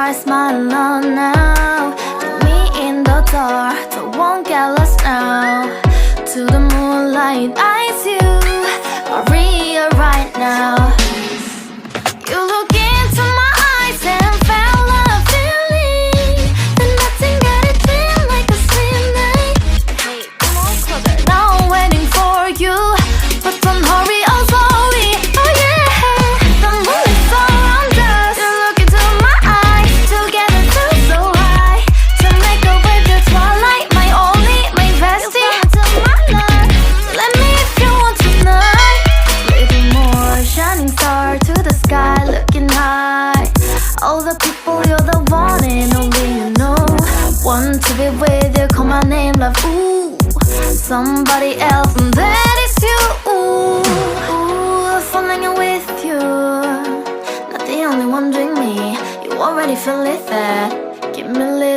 bright smile on now. Put me in the dark, so won't get lost now. To the moonlight, eyes you, Maria right now. You look into my eyes and felt a feeling that nothing got it feel like a slim night. Hey, come on closer. Now I'm waiting for you, but don't hurry, oh sorry. Oh yeah, the moon is around us. You look into my eyes, together feel so high. To make a way the twilight, my only, my bestie. You come into my life, let me if you want tonight. Little more shining star to the sky, looking high. All the people, you're the one and only you know. Want to be with you, call my name, love, ooh. Somebody else, and that is you, ooh. Falling in with you, not the only one doing me. You already feel it there. Give me a little